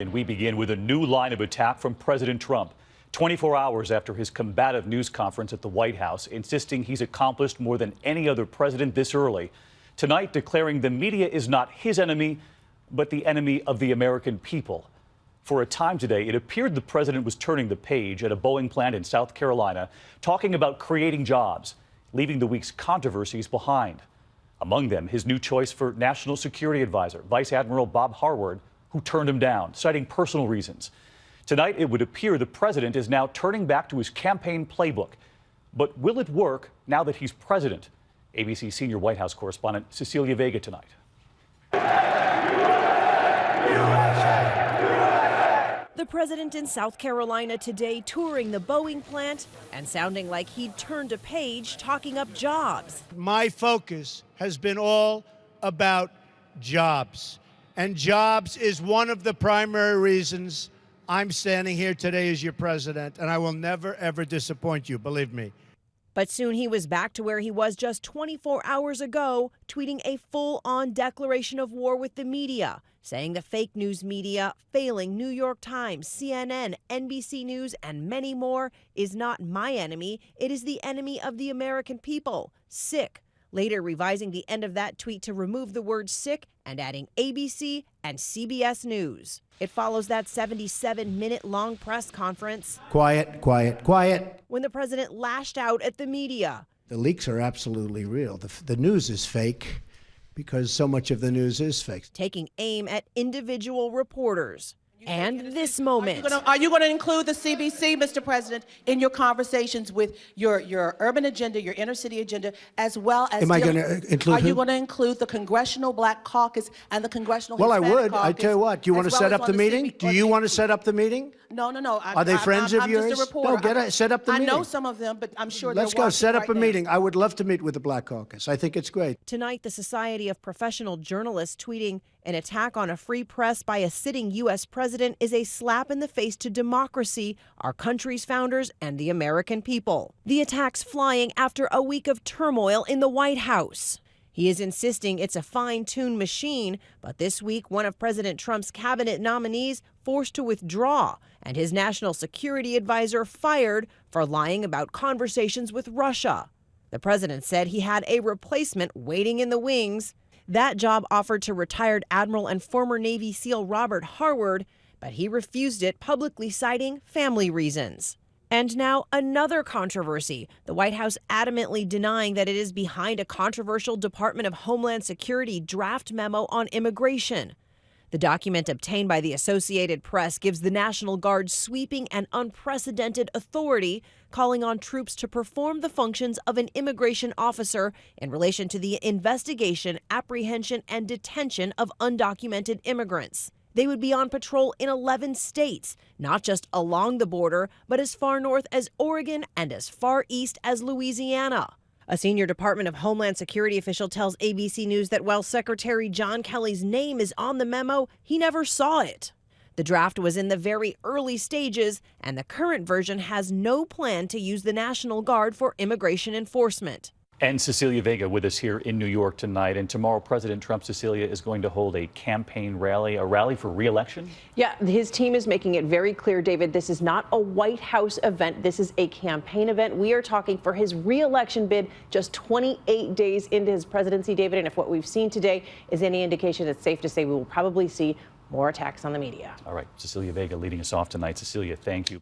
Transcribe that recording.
And we begin with a new line of attack from President Trump, 24 hours after his combative news conference at the White House, insisting he's accomplished more than any other president this early. Tonight, declaring the media is not his enemy, but the enemy of the American people. For a time today, it appeared the president was turning the page at a Boeing plant in South Carolina, talking about creating jobs, leaving the week's controversies behind. Among them, his new choice for National Security Advisor, Vice Admiral Bob Harward, who turned him down, citing personal reasons. Tonight, it would appear the president is now turning back to his campaign playbook. But will it work now that he's president? ABC senior White House correspondent Cecilia Vega tonight. The president in South Carolina today touring the Boeing plant and sounding like he'd turned a page talking up jobs. My focus has been all about jobs. And jobs is one of the primary reasons I'm standing here today as your president, and I will never, ever disappoint you, believe me. But soon he was back to where he was just 24 hours ago, tweeting a full-on declaration of war with the media, saying the fake news media, failing New York Times, CNN, NBC News, and many more, is not my enemy. It is the enemy of the American people. Sick. Later revising the end of that tweet to remove the word sick and adding ABC and CBS News. It follows that 77-minute-long press conference. Quiet, quiet, quiet. When the president lashed out at the media. The leaks are absolutely real. The news is fake because so much of the news is fake. Taking aim at individual reporters. And this moment. Are you going to include the CBC, Mr. President, in your conversations with your urban agenda, your inner city agenda, as well as... Am I going to include Are you going to include the Congressional Black Caucus and the Congressional Hispanic Well, I would. Caucus, I tell you what. Do you want to set up the meeting? Do you want to set up the meeting? No. Are they friends of yours? I'm just a reporter. No, set up the meeting. I know some of them, but I'm sure Let's go. Set up a meeting. I would love to meet with the Black Caucus. I think it's great. Tonight, the Society of Professional Journalists tweeting, an attack on a free press by a sitting U.S. president is a slap in the face to democracy, our country's founders, and the American people. The attacks flying after a week of turmoil in the White House. He is insisting it's a fine-tuned machine, but this week, one of President Trump's cabinet nominees forced to withdraw, and his national security advisor fired for lying about conversations with Russia. The president said he had a replacement waiting in the wings. That job offered to retired Admiral and former Navy SEAL Robert Harward, but he refused it, publicly citing family reasons. And now another controversy, the White House adamantly denying that it is behind a controversial Department of Homeland Security draft memo on immigration. The document obtained by the Associated Press gives the National Guard sweeping and unprecedented authority, calling on troops to perform the functions of an immigration officer in relation to the investigation, apprehension, and detention of undocumented immigrants. They would be on patrol in 11 states, not just along the border, but as far north as Oregon and as far east as Louisiana. A senior Department of Homeland Security official tells ABC News that while Secretary John Kelly's name is on the memo, he never saw it. The draft was in the very early stages, and the current version has no plan to use the National Guard for immigration enforcement. And Cecilia Vega with us here in New York tonight. And tomorrow, President Trump, Cecilia, is going to hold a campaign rally, a rally for re-election? Yeah, his team is making it very clear, David, this is not a White House event. This is a campaign event. We are talking for his re-election bid just 28 days into his presidency, David. And if what we've seen today is any indication, it's safe to say we will probably see more attacks on the media. All right, Cecilia Vega leading us off tonight. Cecilia, thank you.